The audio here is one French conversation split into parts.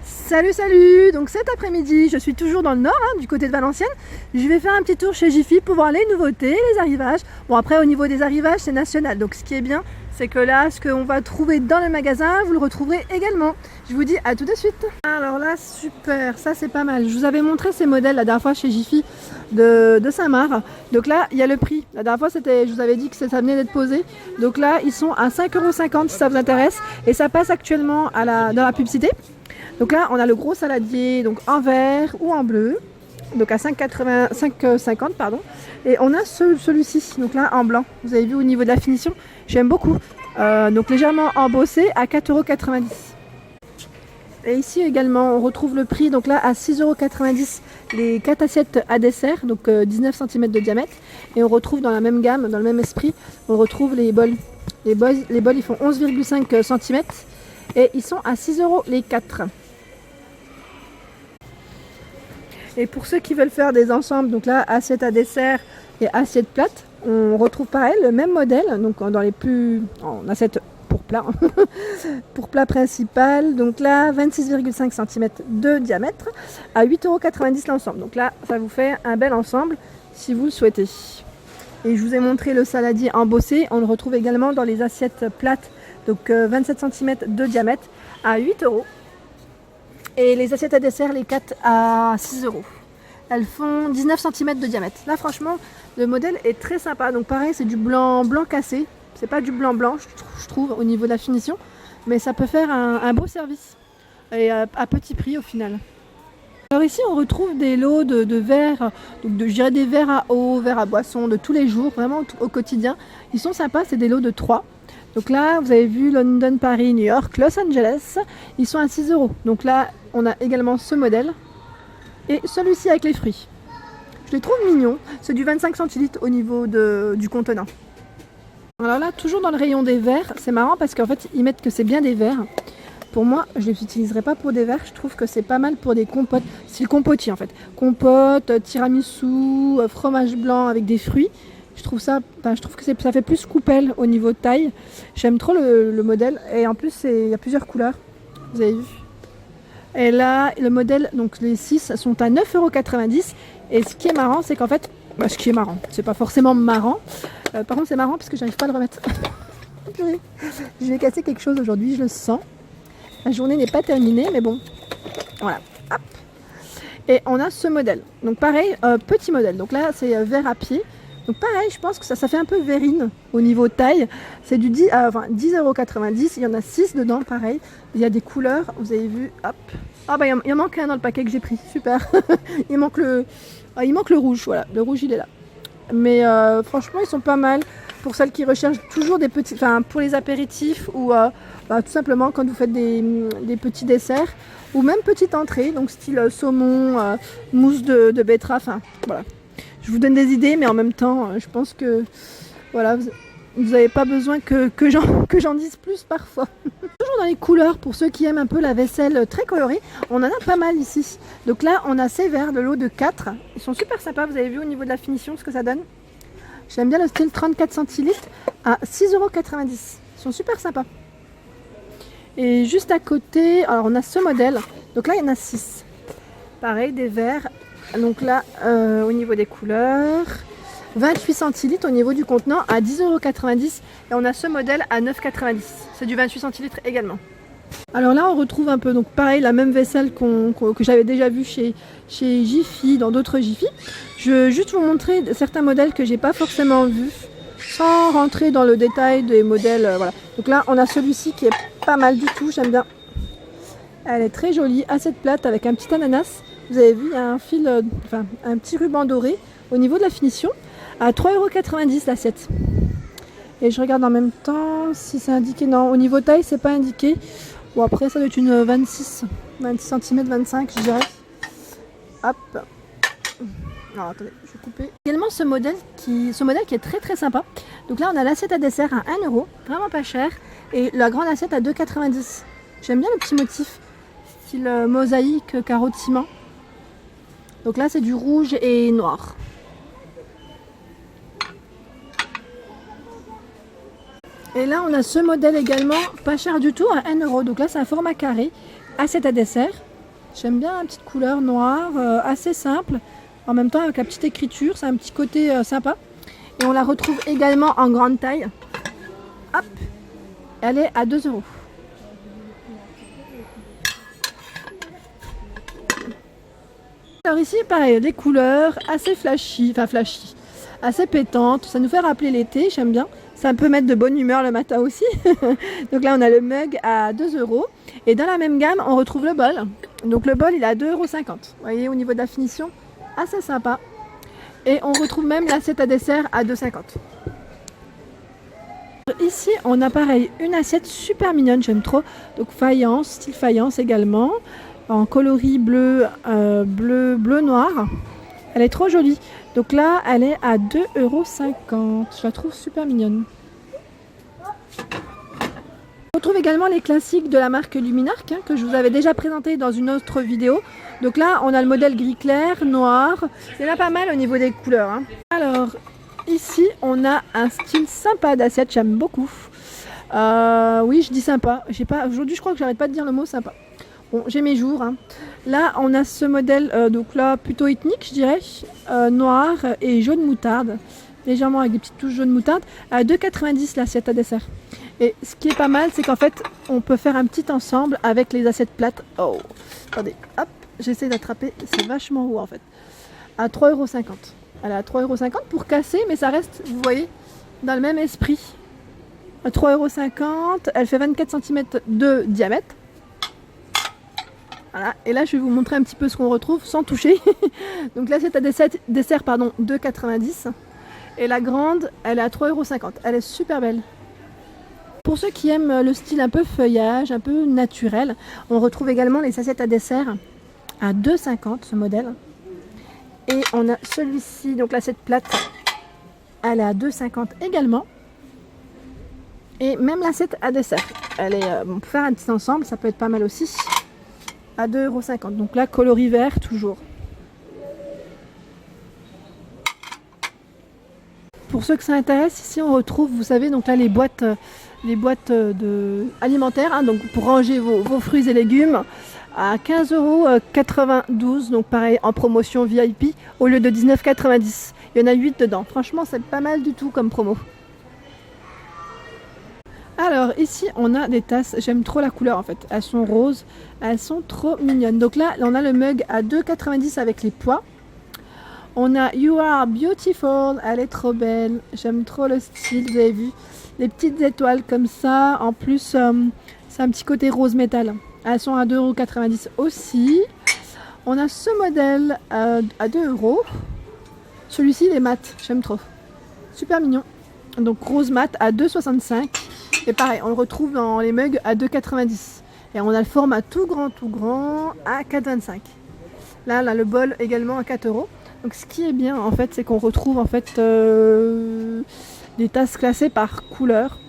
Salut. Donc cet après-midi, je suis toujours dans le nord, du côté de Valenciennes. Je vais faire un petit tour chez Jiffy pour voir les nouveautés, les arrivages. Bon, après au niveau des arrivages, c'est national. Donc ce qui est bien, c'est que là, ce qu'on va trouver dans le magasin, vous le retrouverez également. Je vous dis à tout de suite. Alors là, super, ça c'est pas mal. Je vous avais montré ces modèles la dernière fois chez Jiffy de Saint-Marc. Donc là, il y a le prix. La dernière fois, je vous avais dit que ça venait d'être posé. Donc là, ils sont à 5,50 € si ça vous intéresse. Et ça passe actuellement dans la publicité. Donc là, on a le gros saladier donc en vert ou en bleu, donc à 5,50 pardon. Et on a celui-ci, donc là en blanc. Vous avez vu au niveau de la finition, j'aime beaucoup. Donc légèrement embossé à 4,90 €. Et ici également, on retrouve le prix, donc là à 6,90 € les 4 assiettes à dessert, donc 19 cm de diamètre. Et on retrouve dans la même gamme, dans le même esprit, on retrouve les bols. Les bols ils font 11,5 cm et ils sont à 6 € les 4. Et pour ceux qui veulent faire des ensembles, donc là, assiette à dessert et assiette plate, on retrouve pareil le même modèle, donc en assiette pour plat, pour plat principal, donc là 26,5 cm de diamètre à 8,90 € l'ensemble. Donc là, ça vous fait un bel ensemble si vous le souhaitez. Et je vous ai montré le saladier embossé, on le retrouve également dans les assiettes plates, donc 27 cm de diamètre à 8 €. Et les assiettes à dessert, les 4 à 6 €. Elles font 19 cm de diamètre. Là franchement, le modèle est très sympa. Donc pareil, c'est du blanc cassé. C'est pas du blanc, je trouve, au niveau de la finition. Mais ça peut faire un beau service. Et à petit prix au final. Alors ici, on retrouve des lots de verres. Donc je dirais des verres à eau, verres à boisson de tous les jours, vraiment au quotidien. Ils sont sympas, c'est des lots de 3. Donc là, vous avez vu London, Paris, New York, Los Angeles. Ils sont à 6 €. Donc là, on a également ce modèle. Et celui-ci avec les fruits. Je les trouve mignons. C'est du 25 centilitres au niveau du contenant. Alors là, toujours dans le rayon des verres. C'est marrant parce qu'en fait, ils mettent que c'est bien des verres. Pour moi, je ne les utiliserai pas pour des verres. Je trouve que c'est pas mal pour des compotes. C'est le compotier en fait. Compote, tiramisu, fromage blanc avec des fruits. Je trouve que ça fait plus coupelle au niveau de taille. J'aime trop le modèle. Et en plus, il y a plusieurs couleurs. Vous avez vu. Et là, le modèle, donc les 6 sont à 9,90 €. Et ce qui est marrant, c'est qu'en fait, c'est pas forcément marrant. Par contre, c'est marrant parce que j'arrive pas à le remettre. Je vais casser quelque chose aujourd'hui, je le sens. La journée n'est pas terminée, mais bon. Voilà. Hop. Et on a ce modèle. Donc pareil, petit modèle. Donc là, c'est verre à pied. Donc pareil, je pense que ça fait un peu verrine au niveau taille. C'est du 10,90 €. Il y en a 6 dedans, pareil. Il y a des couleurs, vous avez vu, hop. Ah bah il en manque un dans le paquet que j'ai pris, super. il manque le rouge, voilà. Le rouge, il est là. Mais franchement, ils sont pas mal pour celles qui recherchent toujours des petits, pour les apéritifs ou tout simplement quand vous faites des petits desserts ou même petite entrée, donc style saumon, mousse de betterave, voilà. Je vous donne des idées, mais en même temps, je pense que voilà, vous n'avez pas besoin que j'en dise plus parfois. Toujours dans les couleurs, pour ceux qui aiment un peu la vaisselle très colorée, on en a pas mal ici. Donc là, on a ces verres de lot de 4. Ils sont super sympas, vous avez vu au niveau de la finition ce que ça donne. J'aime bien le style 34 centilitres à 6,90 €. Ils sont super sympas. Et juste à côté, alors on a ce modèle. Donc là, il y en a 6. Pareil, des verres. Donc là, au niveau des couleurs, 28 centilitres au niveau du contenant à 10,90 €. Et on a ce modèle à 9,90 €. C'est du 28 centilitres également. Alors là, on retrouve un peu, donc pareil, la même vaisselle que j'avais déjà vu chez Jiffy, dans d'autres Jiffy. Je vais juste vous montrer certains modèles que j'ai pas forcément vus, sans rentrer dans le détail des modèles. Voilà. Donc là, on a celui-ci qui est pas mal du tout, j'aime bien. Elle est très jolie, assiette plate avec un petit ananas. Vous avez vu, il y a un fil, un petit ruban doré au niveau de la finition à 3,90 € l'assiette. Et je regarde en même temps si c'est indiqué. Non, au niveau taille, c'est pas indiqué. Bon, après, ça doit être une 26 cm, 25, je dirais. Hop. Alors, attendez, je vais couper. Également, ce modèle qui est très très sympa. Donc là, on a l'assiette à dessert à 1 €, vraiment pas cher. Et la grande assiette à 2,90 €. J'aime bien le petit motif, style mosaïque, carreau de ciment. Donc là, c'est du rouge et noir. Et là, on a ce modèle également, pas cher du tout, à 1 €. Donc là, c'est un format carré, assiette à dessert. J'aime bien la petite couleur noire, assez simple. En même temps avec la petite écriture, c'est un petit côté sympa. Et on la retrouve également en grande taille. Hop, elle est à 2 €. Alors ici, pareil, des couleurs assez flashy, assez pétantes. Ça nous fait rappeler l'été, j'aime bien. Ça peut mettre de bonne humeur le matin aussi. Donc là, on a le mug à 2 €. Et dans la même gamme, on retrouve le bol. Donc le bol, il est à 2,50 €. Vous voyez, au niveau de la finition, assez sympa. Et on retrouve même l'assiette à dessert à 2,50 €. Ici, on a pareil, une assiette super mignonne, j'aime trop. Donc faïence, style faïence également. En coloris bleu, bleu noir. Elle est trop jolie. Donc là, elle est à 2,50 €. Je la trouve super mignonne. On retrouve également les classiques de la marque Luminarc, hein, que je vous avais déjà présenté dans une autre vidéo. Donc là, on a le modèle gris clair, noir. Il y en a pas mal au niveau des couleurs, hein. Alors, ici, on a un style sympa d'assiette, j'aime beaucoup. Oui, je dis sympa. Aujourd'hui, je crois que j'arrête pas de dire le mot sympa. Bon, j'ai mes jours, hein. Là, on a ce modèle, donc là, plutôt ethnique, je dirais, noir et jaune moutarde, légèrement avec des petites touches jaune moutarde, à 2,90 € l'assiette à dessert. Et ce qui est pas mal, c'est qu'en fait, on peut faire un petit ensemble avec les assiettes plates. Oh, attendez, hop, j'essaie d'attraper, c'est vachement haut en fait. À 3,50 €. Elle est à 3,50 € pour casser, mais ça reste, vous voyez, dans le même esprit. À 3,50 €, elle fait 24 cm de diamètre. Voilà, et là je vais vous montrer un petit peu ce qu'on retrouve sans toucher. Donc l'assiette à dessert, pardon, 2,90 €. Et la grande, elle est à 3,50 €. Elle est super belle. Pour ceux qui aiment le style un peu feuillage, un peu naturel, on retrouve également les assiettes à dessert à 2,50 € ce modèle. Et on a celui-ci, donc l'assiette plate, elle est à 2,50 € également. Et même l'assiette à dessert, elle est, bon, pour faire un petit ensemble, ça peut être pas mal aussi. À 2,50 €. Donc là, coloris vert toujours. Pour ceux que ça intéresse, ici on retrouve, vous savez, donc là les boîtes alimentaires, hein, donc pour ranger vos fruits et légumes à 15,92 €. Donc pareil, en promotion VIP au lieu de 19,90 €. Il y en a 8 dedans. Franchement, c'est pas mal du tout comme promo. Alors ici on a des tasses, j'aime trop la couleur en fait, elles sont roses, elles sont trop mignonnes. Donc là on a le mug à 2,90 € avec les pois. On a You Are Beautiful, elle est trop belle, j'aime trop le style, vous avez vu, les petites étoiles comme ça, en plus c'est un petit côté rose métal. Elles sont à 2,90 € aussi. On a ce modèle à 2 €, celui-ci il est mat, j'aime trop, super mignon. Donc rose mat à 2,65 €. Et pareil, on le retrouve dans les mugs à 2,90 €. Et on a le format tout grand à 4,25 €. Là, on a le bol également à 4 €. Donc ce qui est bien en fait, c'est qu'on retrouve en fait des tasses classées par couleur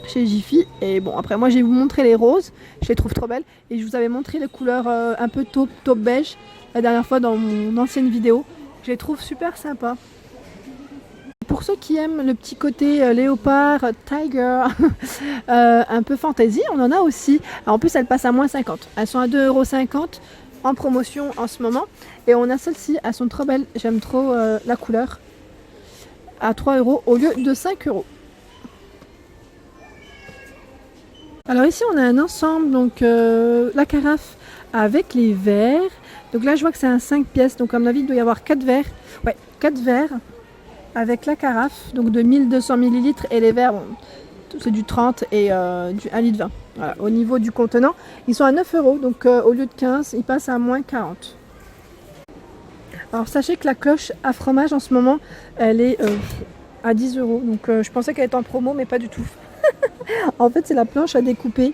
chez Jiffy. Et bon, après moi je vais vous montrer les roses, je les trouve trop belles. Et je vous avais montré les couleurs un peu taupe beige la dernière fois dans mon ancienne vidéo. Je les trouve super sympas. Pour ceux qui aiment le petit côté léopard, tiger, un peu fantasy, on en a aussi. Alors, en plus, elles passent à moins 50 €. Elles sont à 2,50 € en promotion en ce moment. Et on a celles-ci, elles sont trop belles. J'aime trop la couleur. À 3 € au lieu de 5 €. Alors ici, on a un ensemble, donc la carafe avec les verres. Donc là, je vois que c'est un 5 pièces. Donc, à mon avis, il doit y avoir 4 verres. Ouais, 4 verres. Avec la carafe, donc de 1200 ml, et les verres, bon, c'est du 30 et du 1,20 litre. Voilà. Au niveau du contenant, ils sont à 9 €, donc au lieu de 15, ils passent à moins 40. Alors sachez que la cloche à fromage en ce moment, elle est à 10 €. Donc je pensais qu'elle était en promo, mais pas du tout. En fait, c'est la planche à découper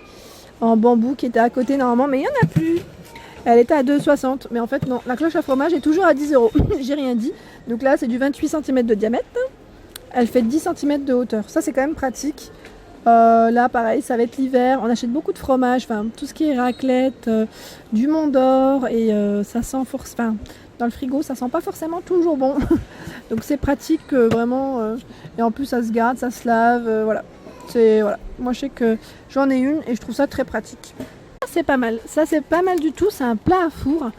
en bambou qui était à côté normalement, mais il n'y en a plus. Elle était à 2,60 €, mais en fait non, la cloche à fromage est toujours à 10 €. J'ai rien dit. Donc là, c'est du 28 cm de diamètre. Elle fait 10 cm de hauteur. Ça, c'est quand même pratique. Là, pareil, ça va être l'hiver. On achète beaucoup de fromage, enfin tout ce qui est raclette, du Mont d'Or, et ça sent dans le frigo, ça sent pas forcément toujours bon. Donc c'est pratique vraiment. Et en plus, ça se garde, ça se lave, voilà. Voilà. Moi, je sais que j'en ai une et je trouve ça très pratique. c'est pas mal. Ça, c'est pas mal du tout. C'est un plat à four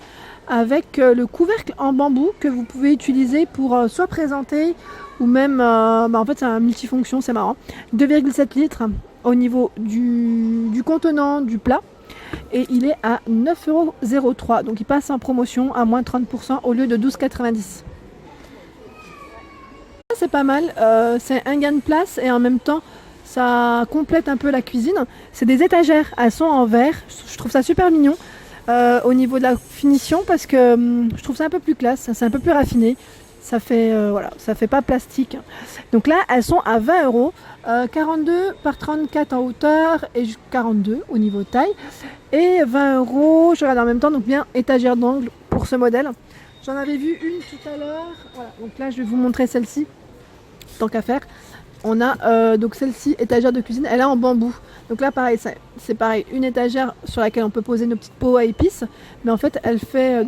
avec le couvercle en bambou que vous pouvez utiliser pour soit présenter ou même, en fait, c'est un multifonction, c'est marrant. 2,7 litres au niveau du contenant du plat. Et il est à 9,03 €. Donc il passe en promotion à moins 30% au lieu de 12,90 €. C'est pas mal, c'est un gain de place et en même temps ça complète un peu la cuisine. C'est des étagères, elles sont en verre, je trouve ça super mignon au niveau de la finition parce que je trouve ça un peu plus classe, c'est un peu plus raffiné. Ça fait, voilà, ça fait pas plastique. Donc là, elles sont à 20 €, 42 par 34 en hauteur et 42 au niveau taille. Et 20 €, je regarde en même temps, donc bien étagère d'angle pour ce modèle. J'en avais vu une tout à l'heure. Voilà, donc là, je vais vous montrer celle-ci, tant qu'à faire. On a donc celle-ci, étagère de cuisine, elle est en bambou. Donc là, pareil, c'est pareil, une étagère sur laquelle on peut poser nos petites pots à épices. Mais en fait, elle fait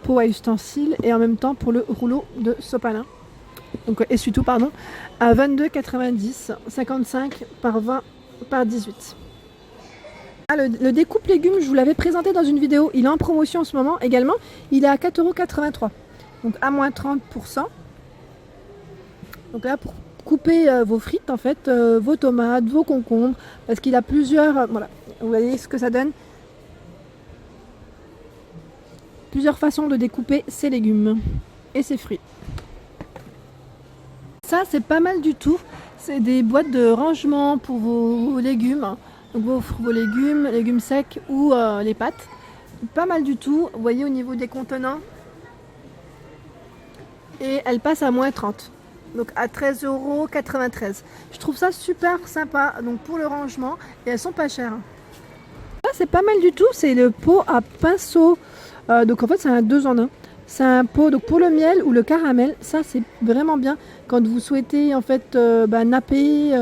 pot à ustensiles et en même temps pour le rouleau de sopalin. Donc essuie-tout, pardon, à 22,90 €, 55 par 20 par 18. Ah, le découpe légumes, je vous l'avais présenté dans une vidéo. Il est en promotion en ce moment également. Il est à 4,83 €. Donc à moins 30%. Donc là, pour couper vos frites, en fait, vos tomates, vos concombres, parce qu'il a plusieurs, voilà, vous voyez ce que ça donne. Plusieurs façons de découper ses légumes et ses fruits. Ça, c'est pas mal du tout. C'est des boîtes de rangement pour vos légumes. Donc vos légumes secs ou les pâtes. Pas mal du tout. Vous voyez au niveau des contenants. Et elle passe à moins 30. Donc à 13,93 €. Je trouve ça super sympa donc pour le rangement et elles sont pas chères. Là c'est pas mal du tout, c'est le pot à pinceau. Donc en fait c'est un 2 en 1. C'est un pot donc pour le miel ou le caramel, ça c'est vraiment bien quand vous souhaitez en fait napper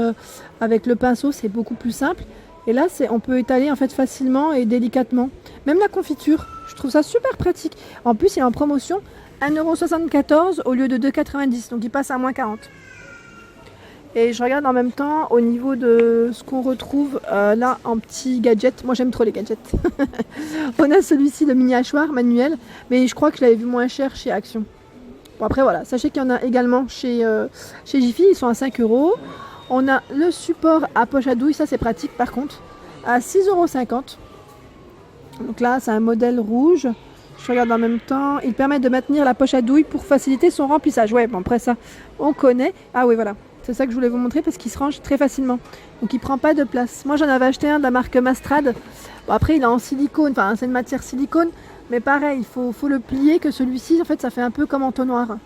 avec le pinceau, c'est beaucoup plus simple. Et là on peut étaler en fait facilement et délicatement. Même la confiture, je trouve ça super pratique. En plus il est en promotion. 1,74 € au lieu de 2,90 €, donc il passe à moins 40. Et je regarde en même temps au niveau de ce qu'on retrouve là en petits gadgets. Moi j'aime trop les gadgets. On a celui-ci, le mini hachoir manuel, mais je crois que je l'avais vu moins cher chez Action. Bon après voilà, sachez qu'il y en a également chez Jiffy, ils sont à 5 €. On a le support à poche à douille, ça c'est pratique par contre, à 6,50 €. Donc là c'est un modèle rouge. Je regarde en même temps, il permet de maintenir la poche à douille pour faciliter son remplissage. Ouais, bon après ça, on connaît. Ah oui, voilà, c'est ça que je voulais vous montrer parce qu'il se range très facilement. Donc il prend pas de place. Moi j'en avais acheté un de la marque Mastrad. Bon, après il est en silicone, enfin c'est une matière silicone. Mais pareil, il faut le plier que celui-ci, en fait ça fait un peu comme entonnoir.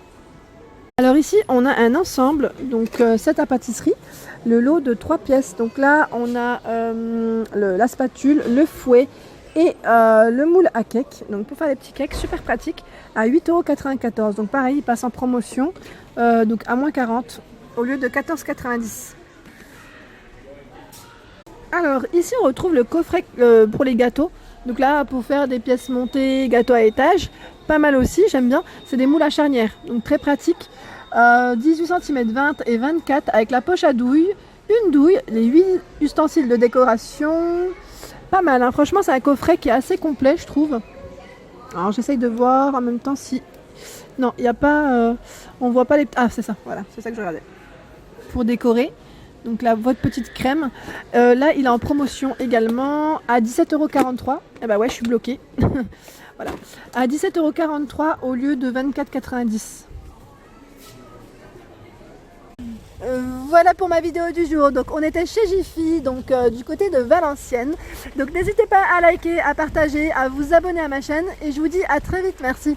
Alors ici on a un ensemble, donc set à pâtisserie, le lot de 3 pièces. Donc là on a la spatule, le fouet, et le moule à cake, donc pour faire des petits cakes, super pratique, à 8,94 €. Donc pareil, il passe en promotion, donc à moins 40 au lieu de 14,90 €. Alors ici on retrouve le coffret pour les gâteaux. Donc là pour faire des pièces montées, gâteaux à étage, pas mal aussi, j'aime bien. C'est des moules à charnière, donc très pratique. 18 cm 20 et 24 avec la poche à douille, une douille, les 8 ustensiles de décoration. Pas mal, hein. Franchement c'est un coffret qui est assez complet je trouve. Alors j'essaye de voir en même temps si... Non, il n'y a pas... on voit pas les... Ah c'est ça, voilà, c'est ça que je regardais. Pour décorer, donc là votre petite crème. Là il est en promotion également à 17,43 €. Eh bah ouais, je suis bloquée. Voilà, à 17,43 € au lieu de 24,90 €. Voilà pour ma vidéo du jour. Donc on était chez Jiffy, donc du côté de Valenciennes. Donc n'hésitez pas à liker, à partager, à vous abonner à ma chaîne et je vous dis à très vite. Merci.